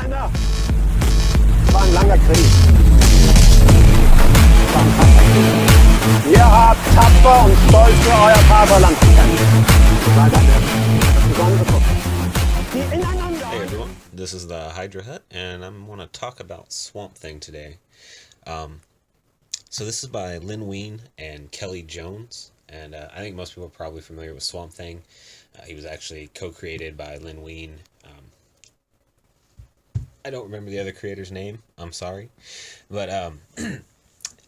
Männer, es war ein langer Krieg. Ihr habt tapfer und stolz für euer Vaterland gekämpft. Seid eine besondere Truppe, die ineinander... Hey everyone, this is the Hydra Hut, and I want to talk about Swamp Thing today. So this is by Len Wein and Kelley Jones, and I think most people are probably familiar with Swamp Thing. He was actually co-created by Len Wein. I don't remember the other creator's name, I'm sorry, but I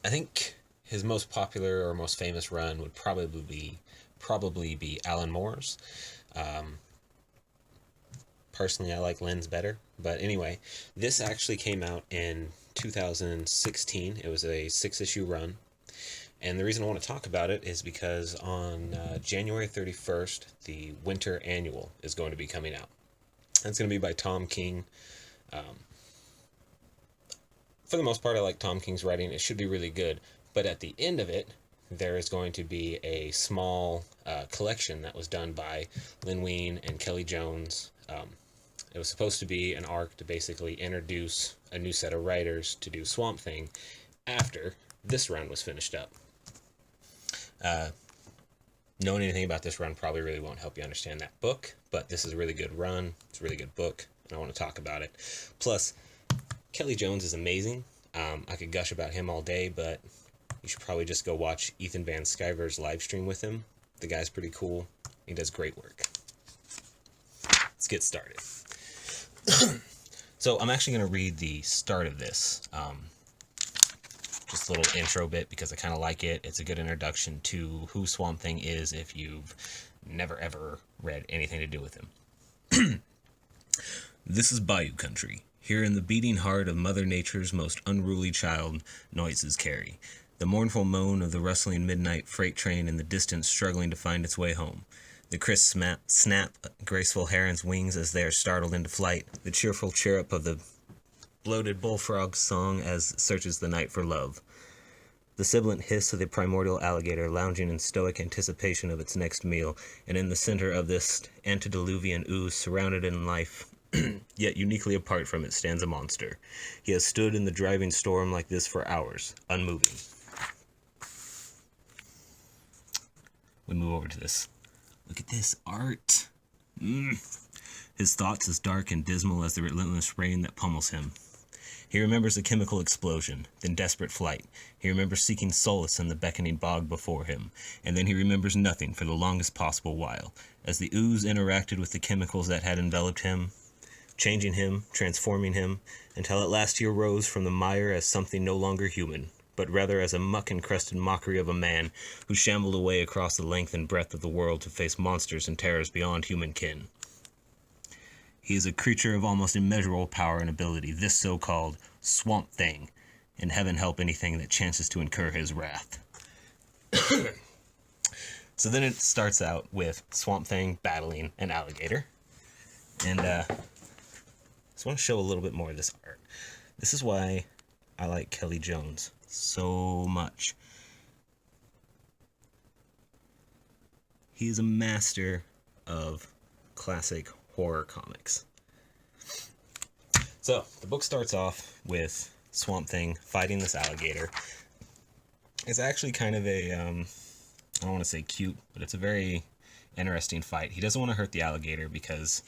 think his most popular or most famous run would probably be Alan Moore's. Personally, I like Len's better, but anyway, this actually came out in 2016. It was a 6-issue run, and the reason I want to talk about it is because on January 31st, the Winter Annual is going to be coming out. It's going to be by Tom King. For the most part, I like Tom King's writing. It should be really good, but at the end of it, there is going to be a small collection that was done by Len Wein and Kelley Jones. It was supposed to be an arc to basically introduce a new set of writers to do Swamp Thing after this run was finished up. Knowing anything about this run probably really won't help you understand that book, but this is a really good run. It's a really good book, and I want to talk about it. Plus, Kelley Jones is amazing. I could gush about him all day, but you should probably just go watch Ethan Van Sciver's live stream with him. The guy's pretty cool. He does great work. Let's get started. So I'm actually going to read the start of this. Just a little intro bit because I kind of like it. It's a good introduction to who Swamp Thing is if you've never ever read anything to do with him. This is Bayou Country. Here in the beating heart of Mother Nature's most unruly child, noises carry. The mournful moan of the rustling midnight freight train in the distance struggling to find its way home. The crisp snap graceful heron's wings as they are startled into flight. The cheerful chirrup of the bloated bullfrog's song as it searches the night for love. The sibilant hiss of the primordial alligator lounging in stoic anticipation of its next meal. And in the center of this antediluvian ooze, surrounded in life, yet uniquely apart from it, stands a monster. He has stood in the driving storm like this for hours, unmoving. We move over to this. Look at this art. His thoughts as dark and dismal as the relentless rain that pummels him. He remembers a chemical explosion, then desperate flight. He remembers seeking solace in the beckoning bog before him, and then he remembers nothing for the longest possible while, as the ooze interacted with the chemicals that had enveloped him, changing him, transforming him, until at last he arose from the mire as something no longer human, but rather as a muck-encrusted mockery of a man who shambled away across the length and breadth of the world to face monsters and terrors beyond human kin. He is a creature of almost immeasurable power and ability, this so-called Swamp Thing, and heaven help anything that chances to incur his wrath. So then it starts out with Swamp Thing battling an alligator, and I just want to show a little bit more of this art. This is why I like Kelley Jones so much. He is a master of classic horror comics. So, the book starts off with Swamp Thing fighting this alligator. It's actually kind of a, I don't want to say cute, but it's a very interesting fight. He doesn't want to hurt the alligator because,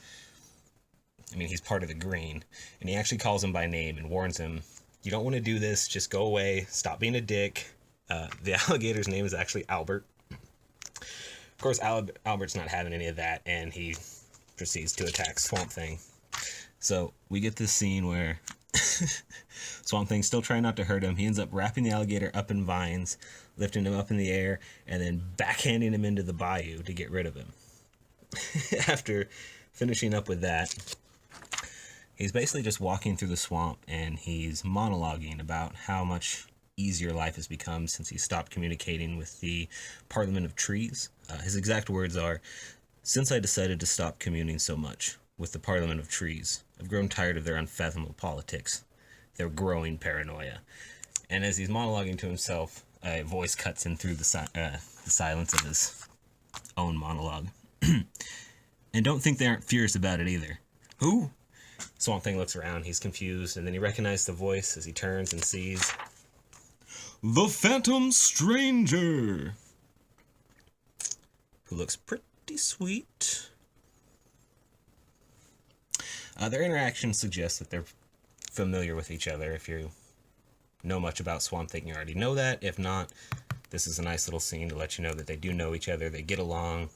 I mean, he's part of the green, and he actually calls him by name and warns him, you don't want to do this, just go away, stop being a dick. The alligator's name is actually Albert. Of course, Albert's not having any of that, and he proceeds to attack Swamp Thing. So, we get this scene where Swamp Thing's still trying not to hurt him. He ends up wrapping the alligator up in vines, lifting him up in the air, and then backhanding him into the bayou to get rid of him. After finishing up with that, he's basically just walking through the swamp, and he's monologuing about how much easier life has become since he stopped communicating with the Parliament of Trees. His exact words are, "Since I decided to stop communing so much with the Parliament of Trees, I've grown tired of their unfathomable politics, their growing paranoia." And as he's monologuing to himself, a voice cuts in through the silence of his own monologue. "And don't think they aren't furious about it either. Who? Swamp Thing looks around, he's confused, and then he recognizes the voice as he turns and sees the Phantom Stranger, who looks pretty sweet. Their interaction suggests that they're familiar with each other. If you know much about Swamp Thing, you already know that. If not, this is a nice little scene to let you know that they do know each other, they get along,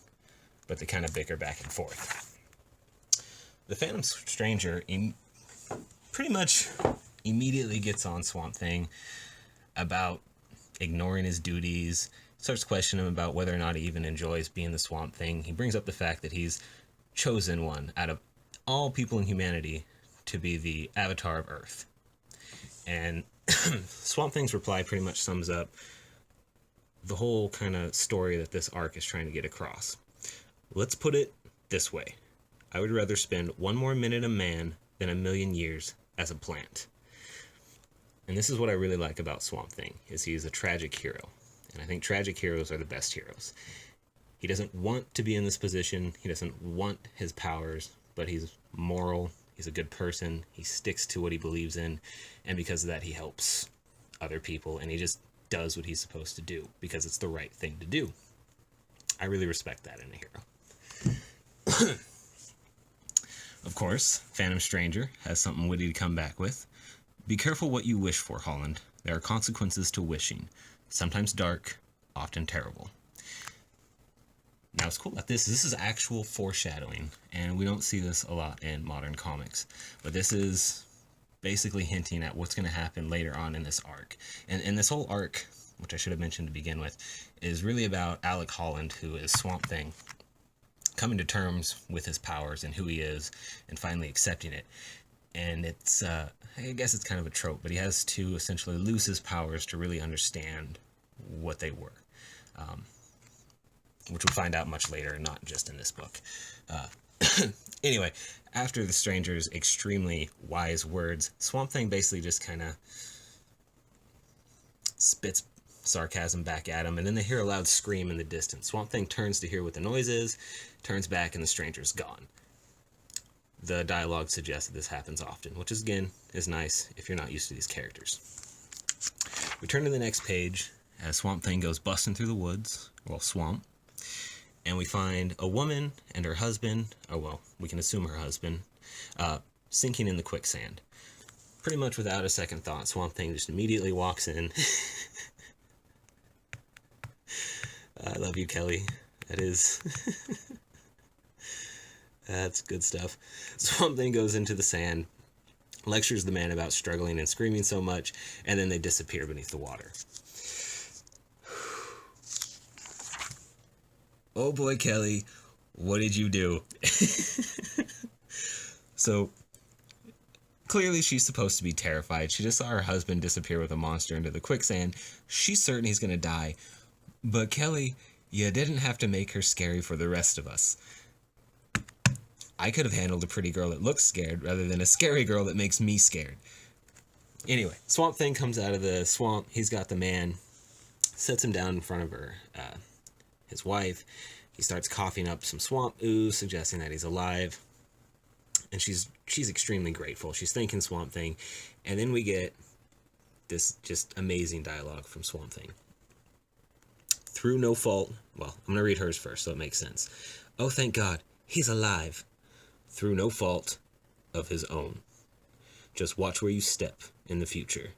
but they kind of bicker back and forth. The Phantom Stranger pretty much immediately gets on Swamp Thing about ignoring his duties, starts questioning him about whether or not he even enjoys being the Swamp Thing. He brings up the fact that he's chosen one out of all people in humanity to be the Avatar of Earth. And Swamp Thing's reply pretty much sums up the whole kind of story that this arc is trying to get across. Let's put it this way. I would rather spend one more minute a man than a million years as a plant. And this is what I really like about Swamp Thing, is he's a tragic hero. And I think tragic heroes are the best heroes. He doesn't want to be in this position. He doesn't want his powers, but he's moral. He's a good person. He sticks to what he believes in. And because of that, he helps other people. And he just does what he's supposed to do because it's the right thing to do. I really respect that in a hero. Of course, Phantom Stranger has something witty to come back with. Be careful what you wish for, Holland. There are consequences to wishing. Sometimes dark, often terrible. Now, what's cool about this is actual foreshadowing, and we don't see this a lot in modern comics. But this is basically hinting at what's going to happen later on in this arc. And this whole arc, which I should have mentioned to begin with, is really about Alec Holland, who is Swamp Thing, coming to terms with his powers and who he is, and finally accepting it. And it's, I guess it's kind of a trope, but he has to essentially lose his powers to really understand what they were. Which we'll find out much later, not just in this book. Anyway, after the stranger's extremely wise words, Swamp Thing basically just kind of spits sarcasm back at him, and then they hear a loud scream in the distance. Swamp Thing turns to hear what the noise is, turns back, and the stranger's gone. The dialogue suggests that this happens often, which is, again, is nice if you're not used to these characters. We turn to the next page as Swamp Thing goes busting through the woods, well, swamp, and we find a woman and her husband, oh well, we can assume her husband, sinking in the quicksand. Pretty much without a second thought, Swamp Thing just immediately walks in. I love you, Kelley. That is... That's good stuff. Swamp Thing goes into the sand, lectures the man about struggling and screaming so much, and then they disappear beneath the water. Oh boy, Kelley, what did you do? So, clearly she's supposed to be terrified. She just saw her husband disappear with a monster into the quicksand. She's certain he's gonna die. But Kelley, you didn't have to make her scary for the rest of us. I could have handled a pretty girl that looks scared rather than a scary girl that makes me scared. Anyway, Swamp Thing comes out of the swamp. He's got the man, sets him down in front of her, his wife. He starts coughing up some swamp ooze, suggesting that he's alive. And she's extremely grateful. She's thanking Swamp Thing. And then we get this just amazing dialogue from Swamp Thing. Through no fault... Well, I'm going to read hers first so it makes sense. Oh, thank God, he's alive. Through no fault of his own. Just watch where you step in the future.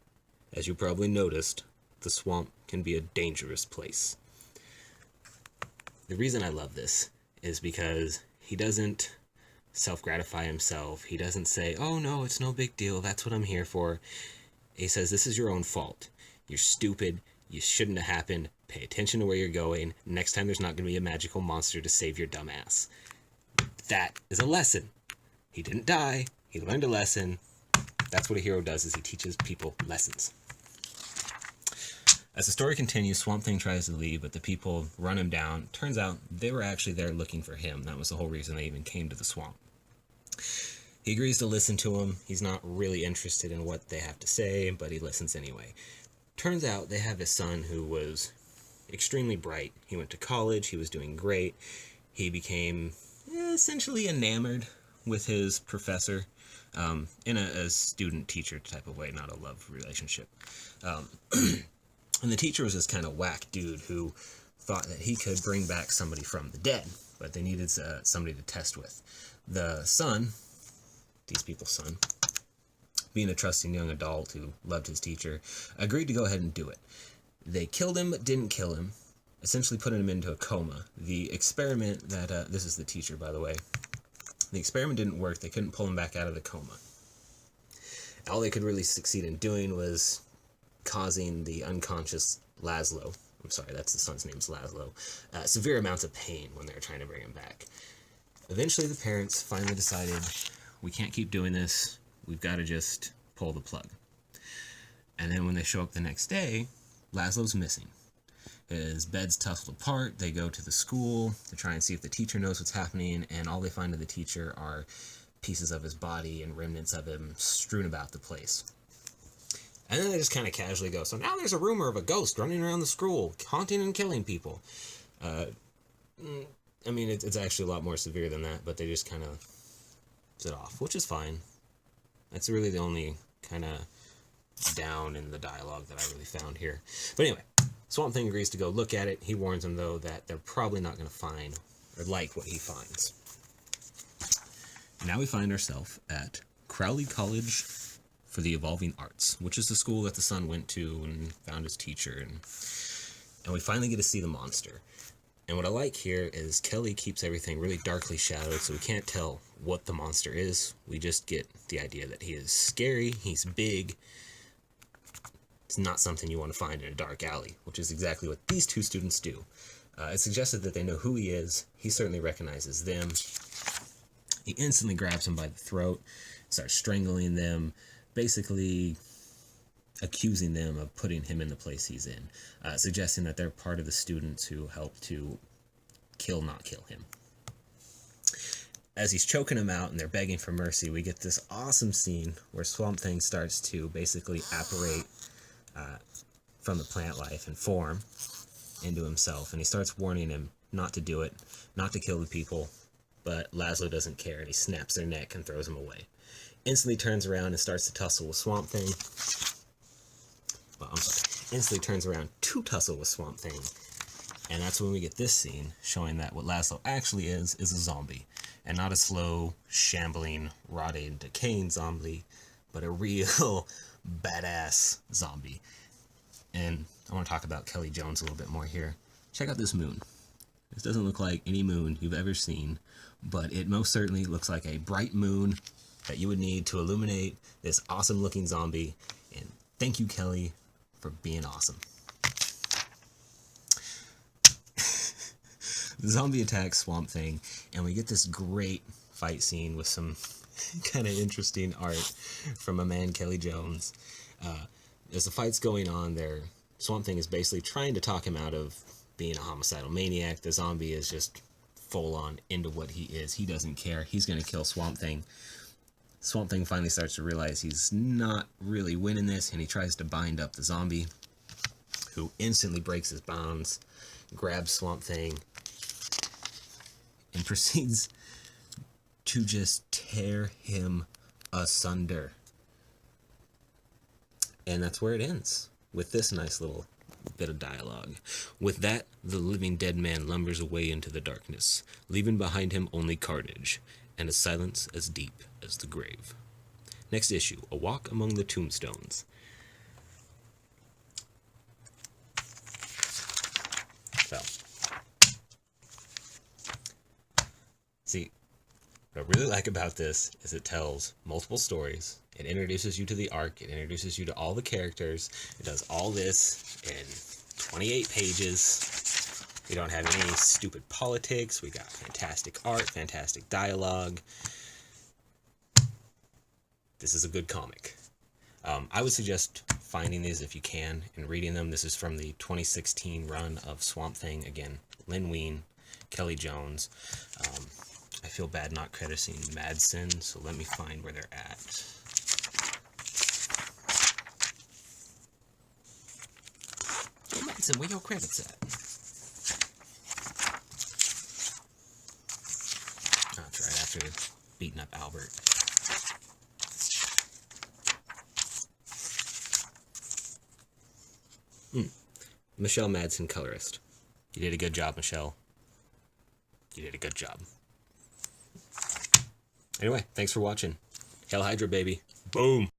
As you probably noticed, the swamp can be a dangerous place. The reason I love this is because he doesn't self-gratify himself. He doesn't say, oh no, it's no big deal, that's what I'm here for. He says, this is your own fault. You're stupid. You shouldn't have happened. Pay attention to where you're going. Next time there's not going to be a magical monster to save your dumb ass. That is a lesson. He didn't die. He learned a lesson. That's what a hero does, is he teaches people lessons. As the story continues, Swamp Thing tries to leave, but the people run him down. Turns out they were actually there looking for him. That was the whole reason they even came to the swamp. He agrees to listen to them. He's not really interested in what they have to say, but he listens anyway. Turns out they have a son who was extremely bright. He went to college. He was doing great. He became essentially enamored with his professor. in a student-teacher type of way, not a love relationship. And the teacher was this kind of whack dude who thought that he could bring back somebody from the dead, but they needed somebody to test with. The son, these people's son, being a trusting young adult who loved his teacher, agreed to go ahead and do it. They killed him, but didn't kill him, essentially putting him into a coma. The experiment that, this is the teacher, by the way, the experiment didn't work. They couldn't pull him back out of the coma. All they could really succeed in doing was causing the unconscious Laszlo, I'm sorry, that's the son's name's Laszlo, severe amounts of pain when they were trying to bring him back. Eventually the parents finally decided, we can't keep doing this, we've got to just pull the plug. And then when they show up the next day, Laszlo's missing. His bed's tussled apart. They go to the school to try and see if the teacher knows what's happening, and all they find of the teacher are pieces of his body and remnants of him strewn about the place. And then they just kind of casually go, so now there's a rumor of a ghost running around the school, haunting and killing people. I mean, it's actually a lot more severe than that, but they just kind of it off, which is fine. That's really the only kind of down in the dialogue that I really found here. But anyway, Swamp Thing agrees to go look at it. He warns them, though, that they're probably not going to find or like what he finds. Now we find ourselves at Crowley College for the Evolving Arts, which is the school that the son went to and found his teacher. And we finally get to see the monster. And what I like here is Kelley keeps everything really darkly shadowed, so we can't tell what the monster is. We just get the idea that he is scary, he's big. It's not something you want to find in a dark alley, which is exactly what these two students do. It's suggested that they know who he is. He certainly recognizes them. He instantly grabs them by the throat, starts strangling them, basically accusing them of putting him in the place he's in, suggesting that they're part of the students who helped to not kill him. As he's choking him out and they're begging for mercy, we get this awesome scene where Swamp Thing starts to basically apparate from the plant life and form into himself, and he starts warning him not to do it, not to kill the people, but Laszlo doesn't care, and he snaps their neck and throws him away. Instantly turns around and starts to tussle with Swamp Thing. Well, I'm sorry. Instantly turns around to tussle with Swamp Thing, and that's when we get this scene showing that what Laszlo actually is a zombie, and not a slow, shambling, rotting, decaying zombie, but a real badass zombie. And I want to talk about Kelley Jones a little bit more here. Check out this moon. This doesn't look like any moon you've ever seen, but it most certainly looks like a bright moon that you would need to illuminate this awesome looking zombie. And thank you, Kelley, for being awesome. The zombie attacks Swamp Thing, and we get this great fight scene with some kind of interesting art from a man, Kelley Jones. As the fight's going on there, Swamp Thing is basically trying to talk him out of being a homicidal maniac. The zombie is just full on into what he is. He doesn't care. He's going to kill Swamp Thing. Swamp Thing finally starts to realize he's not really winning this, and he tries to bind up the zombie, who instantly breaks his bonds, grabs Swamp Thing, and proceeds to just tear him asunder. And that's where it ends, with this nice little bit of dialogue. With that, the living dead man lumbers away into the darkness, leaving behind him only carnage, and a silence as deep as the grave. Next issue, A Walk Among the Tombstones. Well, see, what I really like about this is it tells multiple stories. It introduces you to the arc. It introduces you to all the characters. It does all this in 28 pages. We don't have any stupid politics. We got fantastic art, fantastic dialogue. This is a good comic. I would suggest finding these if you can and reading them. This is from the 2016 run of Swamp Thing. Again, Len Wein, Kelley Jones. I feel bad not crediting Madsen, so let me find where they're at. Hey, Madsen, where your credits at? That's right, after beating up Albert. Michelle Madsen, colorist. You did a good job, Michelle. You did a good job. Anyway, thanks for watching. Hail Hydra, baby. Boom.